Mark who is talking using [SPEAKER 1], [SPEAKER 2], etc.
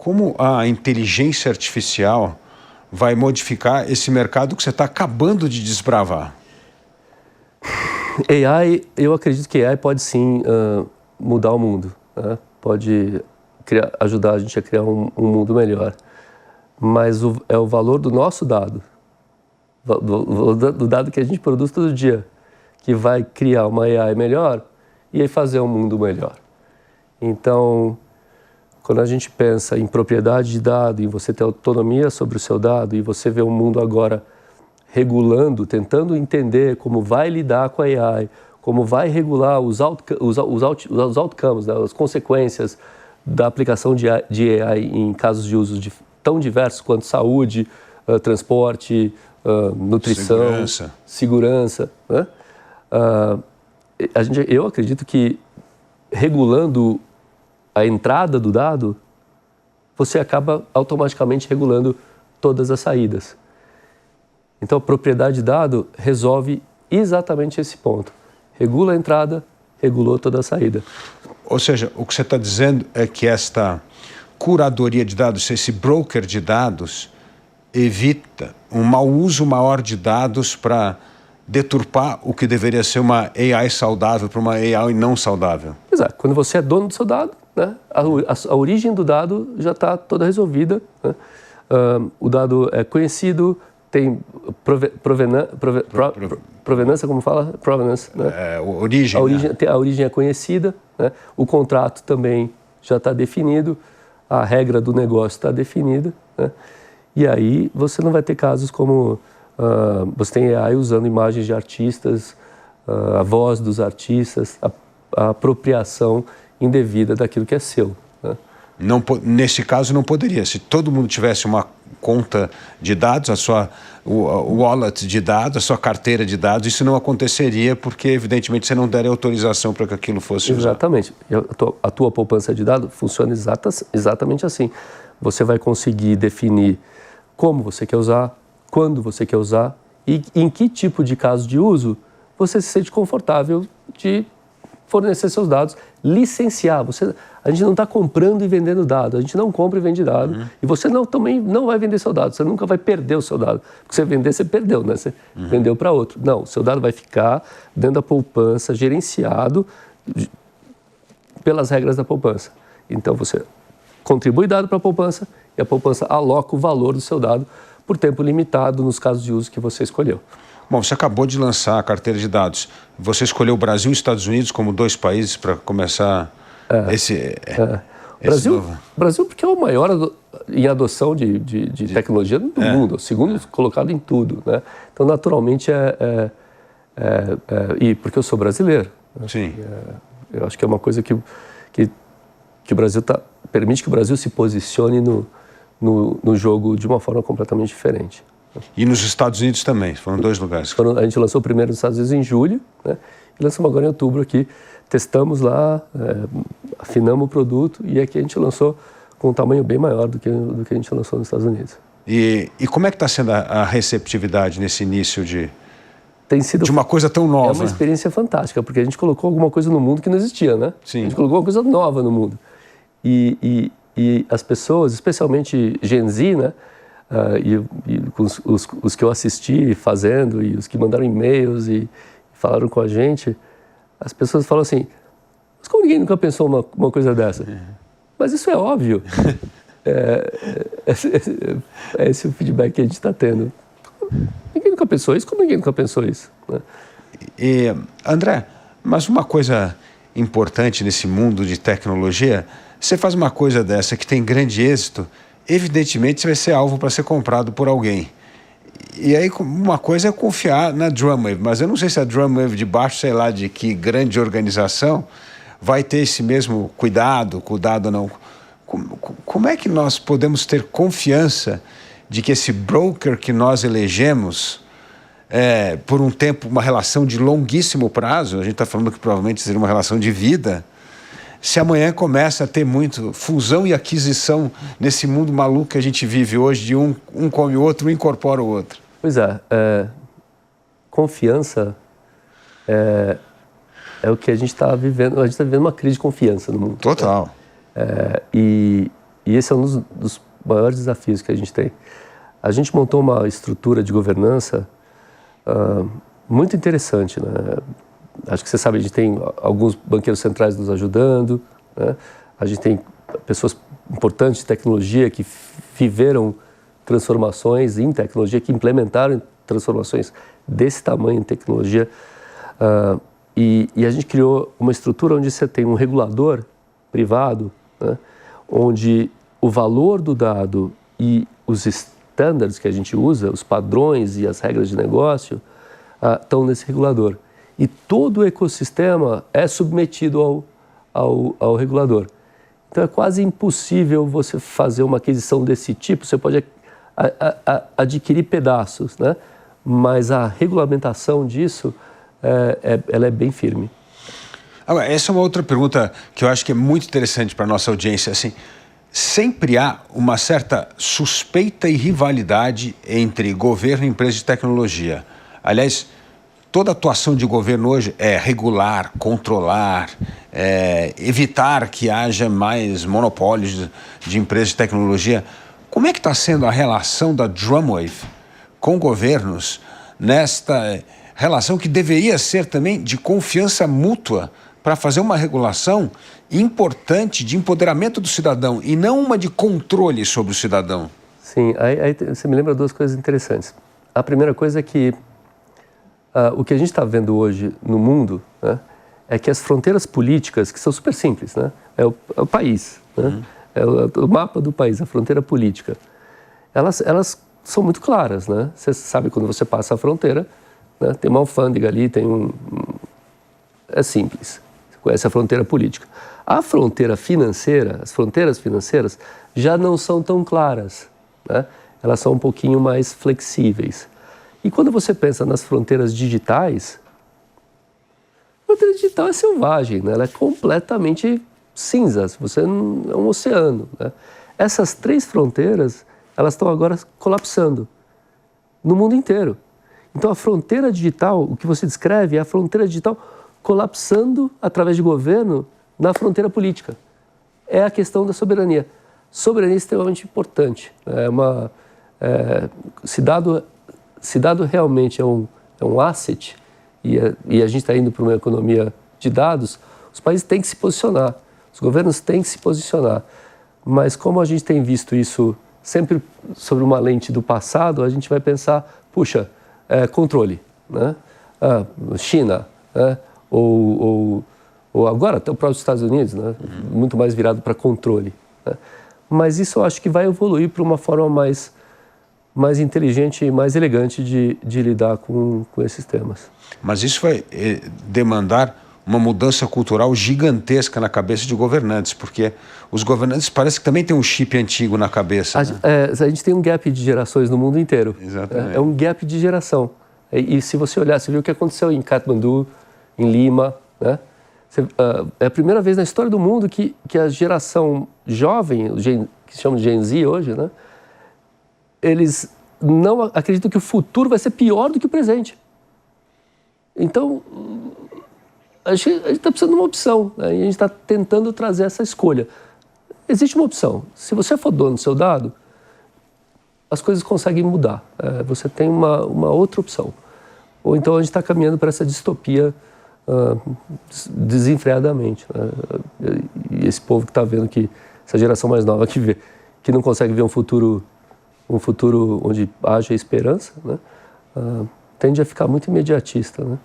[SPEAKER 1] Como a inteligência artificial vai modificar esse mercado que você está acabando de desbravar?
[SPEAKER 2] AI, eu acredito que AI pode sim mudar o mundo, né? Pode ajudar a gente a criar um mundo melhor. Mas é o valor do nosso dado, do dado que a gente produz todo dia, que vai criar uma AI melhor e aí fazer um mundo melhor. Então, quando a gente pensa em propriedade de dado, em você ter autonomia sobre o seu dado e você vê o mundo agora regulando, tentando entender como vai lidar com a AI, como vai regular os outcomes, né, as consequências da aplicação de AI em casos de uso tão diversos quanto saúde, transporte, nutrição, segurança, né? Eu acredito que regulando a entrada do dado, você acaba automaticamente regulando todas as saídas. Então, a propriedade de dado resolve exatamente esse ponto. Regula a entrada, regulou toda a saída.
[SPEAKER 1] Ou seja, o que você está dizendo é que esta curadoria de dados, esse broker de dados, evita um mau uso maior de dados para deturpar o que deveria ser uma AI saudável para uma AI não saudável.
[SPEAKER 2] Exato. Quando você é dono do seu dado, né, a origem do dado já está toda resolvida, né? O dado é conhecido, tem provenância, como fala? Provenance, né?
[SPEAKER 1] Origem.
[SPEAKER 2] A origem é conhecida, né? O contrato também já está definido, a regra do negócio está definida, né? E aí você não vai ter casos como você tem AI usando imagens de artistas, a voz dos artistas, a apropriação indevida daquilo que é seu, né?
[SPEAKER 1] Não, nesse caso não poderia. Se todo mundo tivesse uma conta de dados, a sua wallet de dados, a sua carteira de dados, isso não aconteceria porque, evidentemente, você não daria autorização para que aquilo fosse usado.
[SPEAKER 2] Exatamente. A tua poupança de dados funciona exatamente assim. Você vai conseguir definir como você quer usar, quando você quer usar e em que tipo de caso de uso você se sente confortável de fornecer seus dados, licenciar. A gente não está comprando e vendendo dado, a gente não compra e vende dado, e você também não vai vender seu dado, você nunca vai perder o seu dado. Porque você vender, você perdeu, né? Você vendeu para outro. Não, o seu dado vai ficar dentro da poupança, gerenciado pelas regras da poupança. Então você contribui dado para a poupança e a poupança aloca o valor do seu dado por tempo limitado nos casos de uso que você escolheu.
[SPEAKER 1] Bom, você acabou de lançar a carteira de dados. Você escolheu o Brasil e os Estados Unidos como dois países para começar esse novo...
[SPEAKER 2] Brasil porque é o maior em adoção de tecnologia do mundo, o segundo colocado em tudo, né? Então, naturalmente, e porque eu sou brasileiro. Né?
[SPEAKER 1] Sim.
[SPEAKER 2] Eu acho que é uma coisa que o Brasil permite que o Brasil se posicione no jogo de uma forma completamente diferente.
[SPEAKER 1] E nos Estados Unidos também, foram dois lugares.
[SPEAKER 2] A gente lançou primeiro nos Estados Unidos em julho, né? E lançamos agora em outubro aqui. Testamos lá, afinamos o produto e aqui a gente lançou com um tamanho bem maior do que a gente lançou nos Estados Unidos.
[SPEAKER 1] E como é que está sendo a receptividade nesse início de uma coisa tão nova?
[SPEAKER 2] É uma experiência fantástica, porque a gente colocou alguma coisa no mundo que não existia, né?
[SPEAKER 1] Sim.
[SPEAKER 2] A gente colocou uma coisa nova no mundo. E as pessoas, especialmente Gen Z, né? Os que eu assisti fazendo e os que mandaram e-mails e falaram com a gente, as pessoas falam assim, mas como ninguém nunca pensou uma coisa dessa? Mas isso é óbvio. É esse o feedback que a gente está tendo. Ninguém nunca pensou isso, como ninguém nunca pensou isso? Né?
[SPEAKER 1] E, André, mas uma coisa importante nesse mundo de tecnologia, você faz uma coisa dessa que tem grande êxito, evidentemente você vai ser alvo para ser comprado por alguém. E aí uma coisa é confiar na Drumwave, mas eu não sei se a Drumwave de baixo, sei lá, de que grande organização, vai ter esse mesmo cuidado ou não. Como é que nós podemos ter confiança de que esse broker que nós elegemos, por um tempo, uma relação de longuíssimo prazo, a gente está falando que provavelmente seria uma relação de vida, se amanhã começa a ter muito fusão e aquisição nesse mundo maluco que a gente vive hoje, de um come o outro, um incorpora o outro.
[SPEAKER 2] Pois confiança é o que a gente está vivendo. A gente está vivendo uma crise de confiança no mundo.
[SPEAKER 1] Total.
[SPEAKER 2] E e esse é um dos maiores desafios que a gente tem. A gente montou uma estrutura de governança muito interessante, né? Acho que você sabe, a gente tem alguns banqueiros centrais nos ajudando, né? A gente tem pessoas importantes de tecnologia que viveram transformações em tecnologia, que implementaram transformações desse tamanho em tecnologia. E a gente criou uma estrutura onde você tem um regulador privado, né? Onde o valor do dado e os standards que a gente usa, os padrões e as regras de negócio, estão nesse regulador. E todo o ecossistema é submetido ao regulador. Então é quase impossível você fazer uma aquisição desse tipo. Você pode adquirir pedaços, né? Mas a regulamentação disso ela é bem firme.
[SPEAKER 1] Agora, essa é uma outra pergunta que eu acho que é muito interessante para a nossa audiência. Assim, sempre há uma certa suspeita e rivalidade entre governo e empresa de tecnologia. Aliás, toda atuação de governo hoje é regular, controlar, evitar que haja mais monopólios de empresas de tecnologia. Como é que está sendo a relação da Drumwave com governos nesta relação que deveria ser também de confiança mútua para fazer uma regulação importante de empoderamento do cidadão e não uma de controle sobre o cidadão?
[SPEAKER 2] Sim, aí você me lembra duas coisas interessantes. A primeira coisa é que o que a gente está vendo hoje no mundo, né, é que as fronteiras políticas, que são super simples, né, é o país, né, é o mapa do país, a fronteira política, elas são muito claras, né? Você sabe quando você passa a fronteira, né, tem uma alfândega ali, é simples. Você conhece a fronteira política. A fronteira financeira, as fronteiras financeiras já não são tão claras, né? Elas são um pouquinho mais flexíveis. E quando você pensa nas fronteiras digitais, a fronteira digital é selvagem, né? Ela é completamente cinza, é um oceano, né? Essas três fronteiras, elas estão agora colapsando no mundo inteiro. Então a fronteira digital, o que você descreve é a fronteira digital colapsando através de governo na fronteira política. É a questão da soberania. Soberania é extremamente importante. Se dado realmente é um asset e a gente está indo para uma economia de dados, os países têm que se posicionar, os governos têm que se posicionar. Mas como a gente tem visto isso sempre sobre uma lente do passado, a gente vai pensar, puxa, controle, né? China, né? Ou agora até o próprio Estados Unidos, né? Muito mais virado para controle, né? Mas isso eu acho que vai evoluir para uma forma mais inteligente e mais elegante de lidar com esses temas.
[SPEAKER 1] Mas isso vai demandar uma mudança cultural gigantesca na cabeça de governantes, porque os governantes parece que também têm um chip antigo na cabeça. Né?
[SPEAKER 2] A gente tem um gap de gerações no mundo inteiro.
[SPEAKER 1] Exatamente.
[SPEAKER 2] É um gap de geração. E se você olhar, você viu o que aconteceu em Katmandu, em Lima, né? É a primeira vez na história do mundo que a geração jovem, que se chama de Gen Z hoje, né? Eles não acreditam que o futuro vai ser pior do que o presente. Então, a gente está precisando de uma opção, né? E a gente está tentando trazer essa escolha. Existe uma opção. Se você for dono do seu dado, as coisas conseguem mudar. Você tem uma outra opção. Ou então a gente está caminhando para essa distopia desenfreadamente. Né? E esse povo que está vendo que essa geração mais nova que não consegue ver um futuro onde haja esperança, né? Tende a ficar muito imediatista, né?